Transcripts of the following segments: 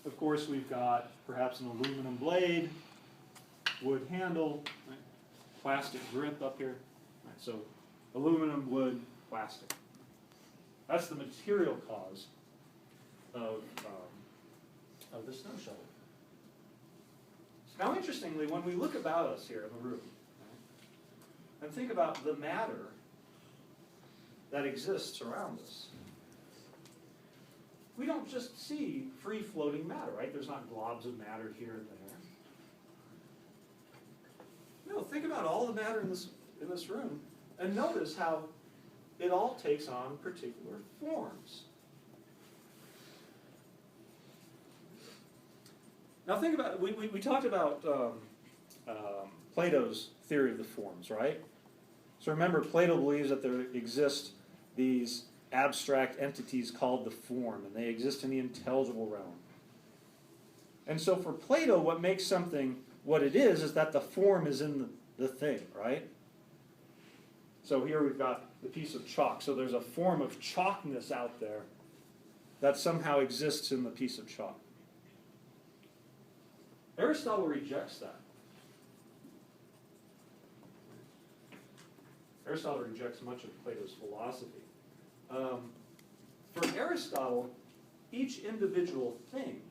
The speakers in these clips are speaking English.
of course, we've got perhaps an aluminum blade, wood handle, right? Plastic grip up here. Right, so aluminum, wood, plastic. That's the material cause of the snow shovel. Now, interestingly, when we look about us here in the room, right, and think about the matter that exists around us, we don't just see free-floating matter, right? There's not globs of matter here and there. No, think about all the matter in this room, and notice how it all takes on particular forms. Now think about it. We talked about Plato's theory of the forms, right? So remember, Plato believes that there exist these abstract entities called the form, and they exist in the intelligible realm. And so for Plato, what makes something what it is that the form is in the thing, right? So here we've got the piece of chalk. So there's a form of chalkness out there that somehow exists in the piece of chalk. Aristotle rejects that. Aristotle rejects much of Plato's philosophy. For Aristotle, each individual thing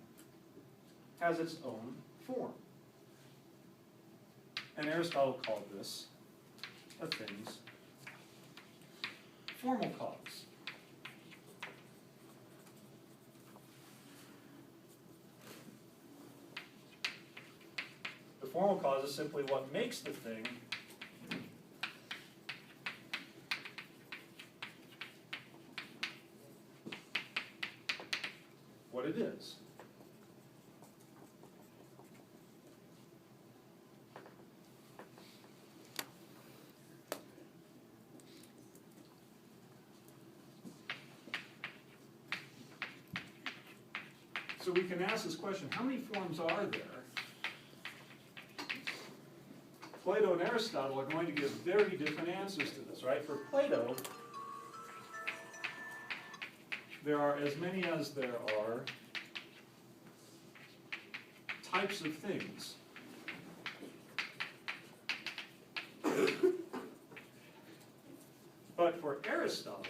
has its own form. And Aristotle called this a thing's formal cause. The formal cause is simply what makes the thing what it is. So we can ask this question, how many forms are there? Plato and Aristotle are going to give very different answers to this, right? For Plato, there are as many as there are types of things. But for Aristotle,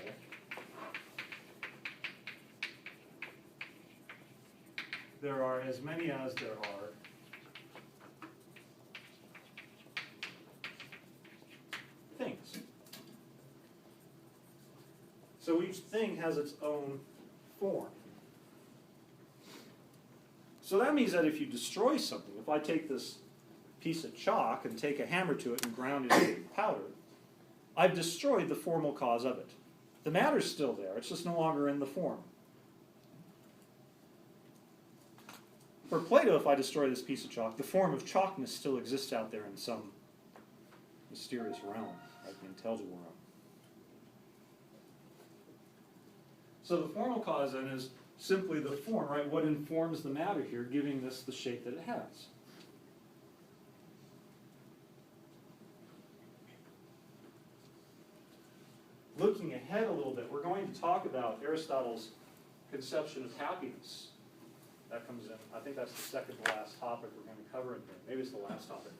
there are as many as there are things. So each thing has its own form. So that means that if you destroy something, if I take this piece of chalk and take a hammer to it and ground it into powder, I've destroyed the formal cause of it. The matter's still there, it's just no longer in the form. For Plato, if I destroy this piece of chalk, the form of chalkness still exists out there in some mysterious realm, like the intelligible realm. So the formal cause then is simply the form, right? What informs the matter here, giving this the shape that it has. Looking ahead a little bit, we're going to talk about Aristotle's conception of happiness. That comes in, I think that's the second to last topic we're going to cover in here. Maybe it's the last topic.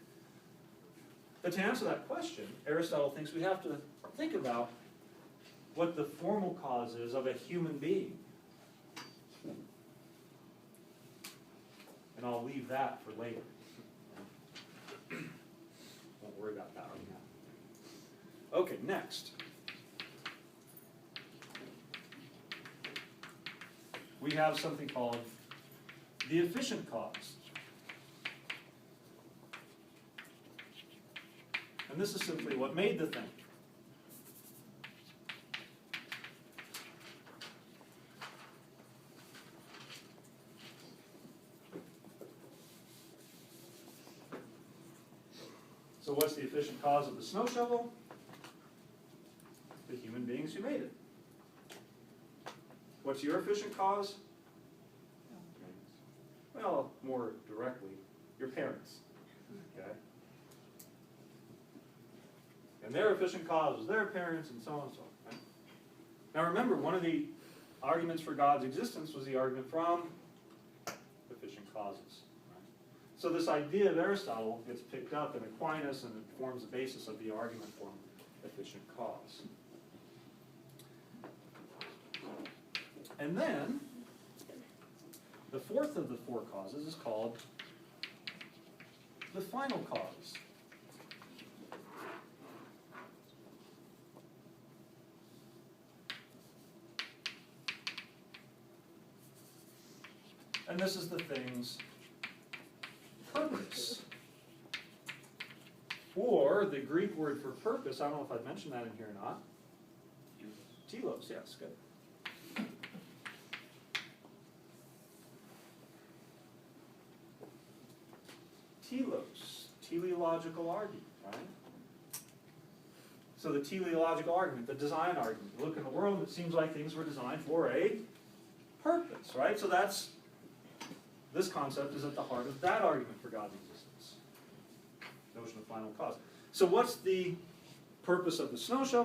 But to answer that question, Aristotle thinks we have to think about what the formal cause is of a human being. And I'll leave that for later. Won't worry about that right now. Okay, next. We have something called the efficient cause. And this is simply what made the thing. So what's the efficient cause of the snow shovel? The human beings who made it. What's your efficient cause? Well, more directly, your parents. Okay? And their efficient cause was their parents, and so on and so on. Right? Now remember, one of the arguments for God's existence was the argument from the causes. Right? So this idea of Aristotle gets picked up in Aquinas, and it forms the basis of the argument for efficient cause. And then, the fourth of the four causes is called the final cause. And this is the thing's purpose. Or the Greek word for purpose, I don't know if I've mentioned that in here or not. Telos, yes, good. Telos, teleological argument, right? So the teleological argument, the design argument. You look in the world, it seems like things were designed for a purpose, right? So that's, this concept is at the heart of that argument for God's existence. Notion of final cause. So what's the purpose of the snow shovel?